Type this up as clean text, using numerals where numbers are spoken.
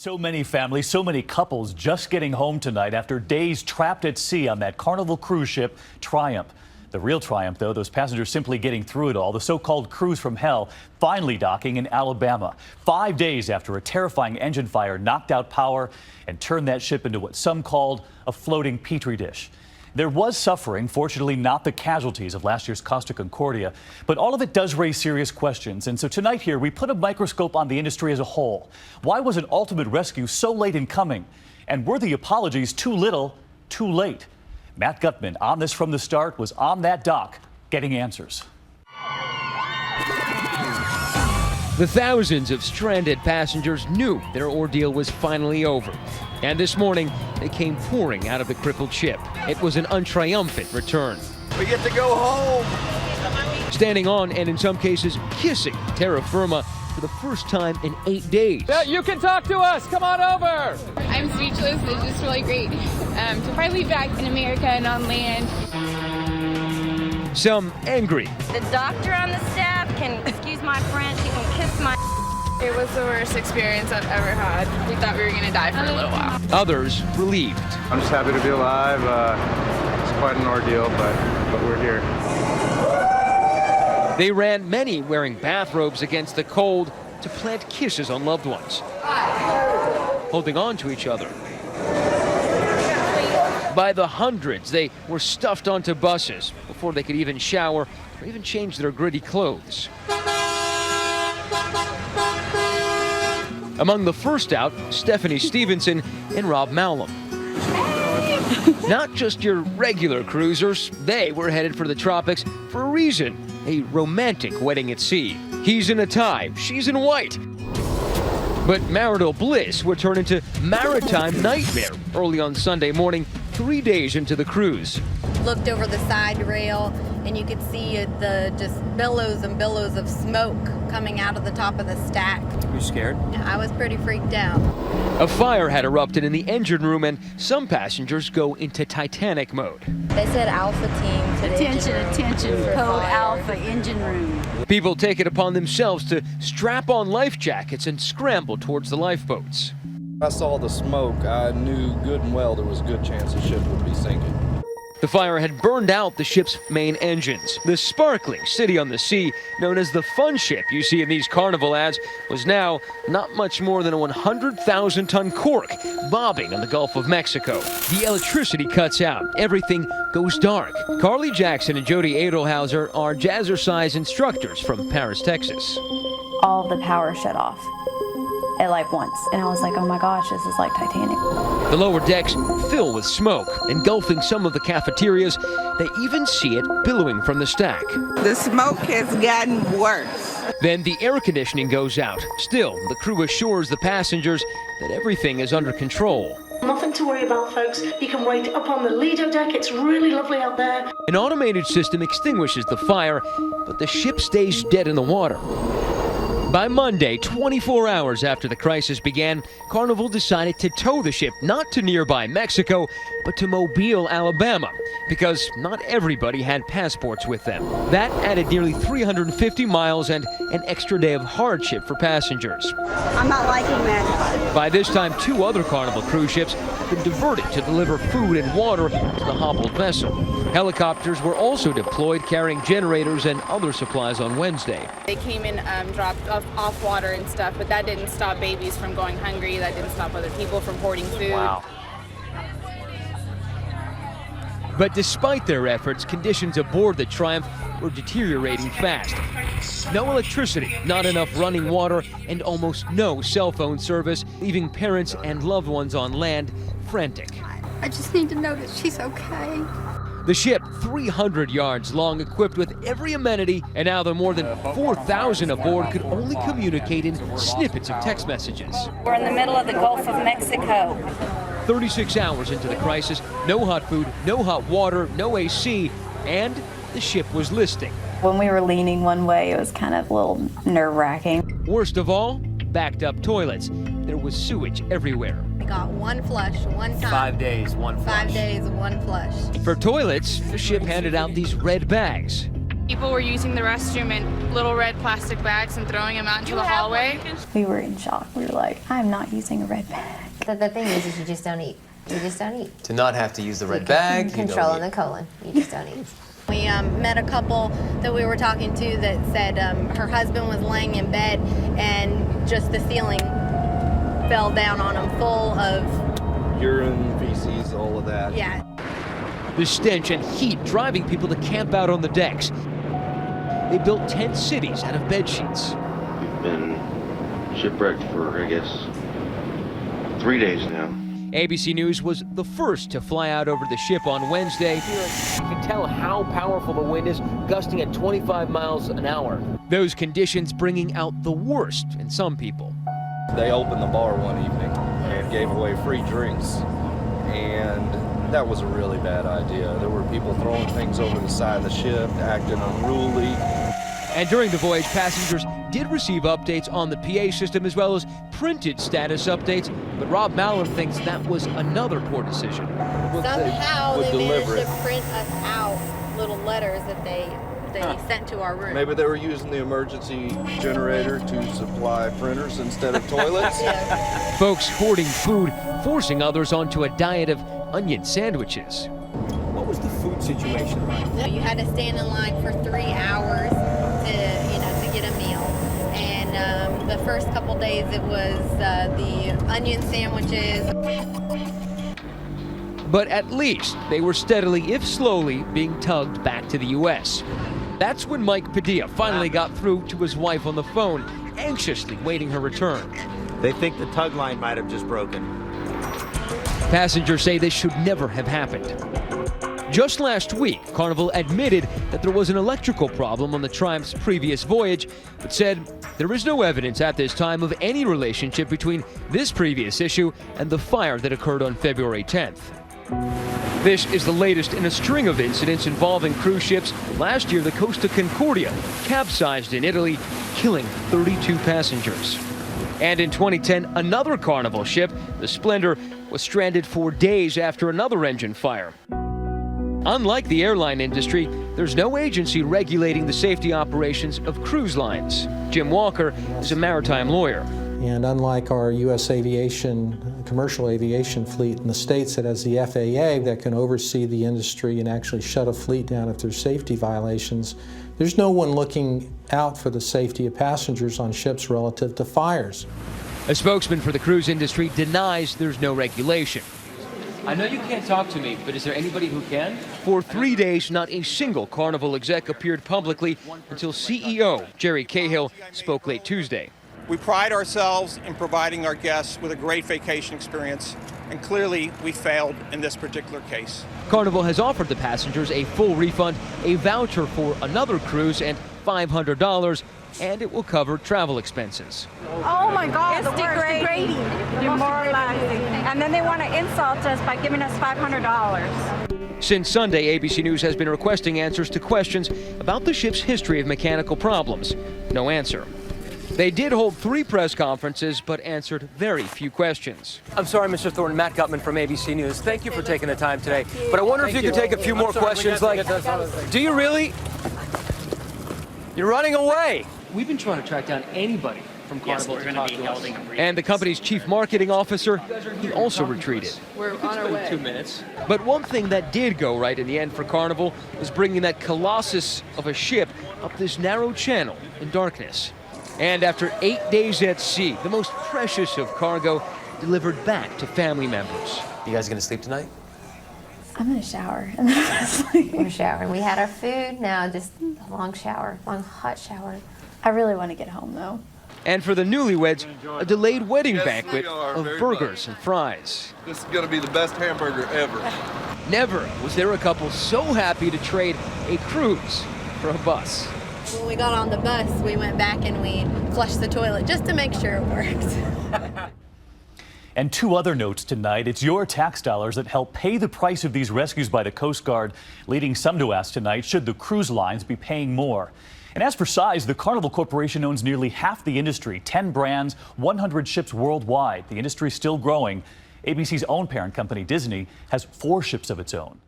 So many families, so many couples just getting home tonight after days trapped at sea on that Carnival cruise ship, Triumph. The real triumph, though, those passengers simply getting through it all. The so-called cruise from hell finally docking in Alabama. 5 days after a terrifying engine fire knocked out power and turned that ship into what some called a floating petri dish. There was suffering, fortunately not the casualties of last year's Costa Concordia, but all of it does raise serious questions. And so tonight here, we put a microscope on the industry as a whole. Why was an ultimate rescue so late in coming? And were the apologies too little, too late? Matt Gutman, on this from the start, was on that dock getting answers. The thousands of stranded passengers knew their ordeal was finally over. And this morning, they came pouring out of the crippled ship. It was an untriumphant return. We get to go home. Standing on and in some cases kissing terra firma for the first time in 8 days. You can talk to us. Come on over. I'm speechless. It's just really great to finally be back in America and on land. Some angry. The doctor on the staff can, excuse my French, he can kiss my. It was the worst experience I've ever had. We thought we were going to die for a little while. Others relieved. I'm just happy to be alive. It's quite an ordeal, but we're here. They ran, many wearing bathrobes against the cold, to plant kisses on loved ones, holding on to each other. By the hundreds, they were stuffed onto buses before they could even shower or even change their gritty clothes. Among the first out, Stephanie Stevenson and Rob Mallum. Not just your regular cruisers, they were headed for the tropics for a reason, a romantic wedding at sea. He's in a tie, she's in white. But marital bliss would turn into maritime nightmare early on Sunday morning, 3 days into the cruise. Looked over the side rail and you could see the just billows and billows of smoke coming out of the top of the stack. Were you scared? I was pretty freaked out. A fire had erupted in the engine room and some passengers go into Titanic mode. They said Alpha Team to the engine room. Attention, code Alpha, engine room. People take it upon themselves to strap on life jackets and scramble towards the lifeboats. I saw the smoke, I knew good and well there was a good chance the ship would be sinking. The fire had burned out the ship's main engines. The sparkling city on the sea, known as the fun ship you see in these Carnival ads, was now not much more than a 100,000-ton cork bobbing in the Gulf of Mexico. The electricity cuts out. Everything goes dark. Carly Jackson and Jody Adelhauser are jazzercise instructors from Paris, Texas. All of the power shut off at like once, and I was like, oh my gosh, this is like Titanic. The lower decks fill with smoke, engulfing some of the cafeterias. They even see it billowing from the stack. The smoke has gotten worse. Then the air conditioning goes out. Still, the crew assures the passengers that everything is under control. Nothing to worry about, folks. You can wait up on the Lido deck. It's really lovely out there. An automated system extinguishes the fire, but the ship stays dead in the water. By Monday, 24 hours after the crisis began, Carnival decided to tow the ship not to nearby Mexico, but to Mobile, Alabama, because not everybody had passports with them. That added nearly 350 miles and an extra day of hardship for passengers. I'm not liking that. By this time, 2 other Carnival cruise ships had been diverted to deliver food and water to the hobbled vessel. Helicopters were also deployed carrying generators and other supplies on Wednesday. They came in, dropped off water and stuff, but that didn't stop babies from going hungry. That didn't stop other people from hoarding food. Wow. But despite their efforts, conditions aboard the Triumph were deteriorating fast. No electricity, not enough running water, and almost no cell phone service, leaving parents and loved ones on land frantic. I just need to know that she's okay. The ship, 300 yards long, equipped with every amenity, and now the more than 4,000 aboard could only communicate in snippets of text messages. We're in the middle of the Gulf of Mexico. 36 hours into the crisis, no hot food, no hot water, no AC, and the ship was listing. When we were leaning one way, it was kind of a little nerve-wracking. Worst of all, backed up toilets. There was sewage everywhere. We got one flush, one time. 5 days, one flush. 5 days, one flush. For toilets, the ship handed out these red bags. People were using the restroom in little red plastic bags and throwing them out into the hallway. We were in shock. We were like, I'm not using a red bag. The thing is you just don't eat. You just don't eat. To not have to use the red bag, Controlling the colon. You just don't eat. We met a couple that we were talking to that said her husband was laying in bed and just the ceiling fell down on him full of urine, feces, all of that. Yeah. The stench and heat driving people to camp out on the decks. They built tent cities out of bed sheets. We've been shipwrecked for, I guess, 3 days now. ABC News was the first to fly out over the ship on Wednesday. You can tell how powerful the wind is, gusting at 25 miles an hour. Those conditions bringing out the worst in some people. They opened the bar one evening and gave away free drinks, and that was a really bad idea. There were people throwing things over the side of the ship, acting unruly. And during the voyage, passengers did receive updates on the PA system as well as printed status updates, but Rob Mallon thinks that was another poor decision. Somehow they managed to print us out little letters that they sent to our room. Maybe they were using the emergency generator to supply printers instead of toilets. Yeah. Folks hoarding food, forcing others onto a diet of onion sandwiches. What was the food situation like? You had to stand in line for 3 hours to get a meal. And the first couple days it was the onion sandwiches. But at least they were steadily, if slowly, being tugged back to the U.S. That's when Mike Padilla finally got through to his wife on the phone, anxiously waiting her return. They think the tug line might have just broken. Passengers say this should never have happened. Just last week, Carnival admitted that there was an electrical problem on the Triumph's previous voyage, but said there is no evidence at this time of any relationship between this previous issue and the fire that occurred on February 10th. This is the latest in a string of incidents involving cruise ships. Last year, the Costa Concordia capsized in Italy, killing 32 passengers. And in 2010, another Carnival ship, the Splendor, was stranded for days after another engine fire. Unlike the airline industry, there's no agency regulating the safety operations of cruise lines. Jim Walker is a maritime lawyer. And unlike our U.S. aviation, commercial aviation fleet in the States that has the FAA that can oversee the industry and actually shut a fleet down if there's safety violations, there's no one looking out for the safety of passengers on ships relative to fires. A spokesman for the cruise industry denies there's no regulation. I know you can't talk to me, but is there anybody who can? For 3 days, not a single Carnival exec appeared publicly until CEO Jerry Cahill spoke late Tuesday. We pride ourselves in providing our guests with a great vacation experience, and clearly we failed in this particular case. Carnival has offered the passengers a full refund, a voucher for another cruise, and $500, and it will cover travel expenses. Oh my God, it's degrading, demoralizing. And then they want to insult us by giving us $500. Since Sunday, ABC News has been requesting answers to questions about the ship's history of mechanical problems. No answer. They did hold 3 press conferences, but answered very few questions. I'm sorry, Mr. Thornton. Matt Gutman from ABC News. Thank you for taking the time today. But I wonder if you could take a few more questions, like, do you really? You're running away. We've been trying to track down anybody from Carnival to talk to us. And the company's chief marketing officer, he also retreated. We're on our way. 2 minutes. But one thing that did go right in the end for Carnival was bringing that colossus of a ship up this narrow channel in darkness. And after 8 days at sea, the most precious of cargo delivered back to family members. You guys gonna sleep tonight? I'm gonna shower and then I'm gonna sleep. We're showering. We had our food, now just a long shower, long hot shower. I really want to get home though. And for the newlyweds, a delayed wedding banquet of burgers and fries. This is gonna be the best hamburger ever. Never was there a couple so happy to trade a cruise for a bus. When we got on the bus, we went back and we flushed the toilet just to make sure it worked. And 2 other notes tonight. It's your tax dollars that help pay the price of these rescues by the Coast Guard, leading some to ask tonight, should the cruise lines be paying more? And as for size, the Carnival Corporation owns nearly half the industry, 10 brands, 100 ships worldwide. The industry is still growing. ABC's own parent company, Disney, has 4 ships of its own.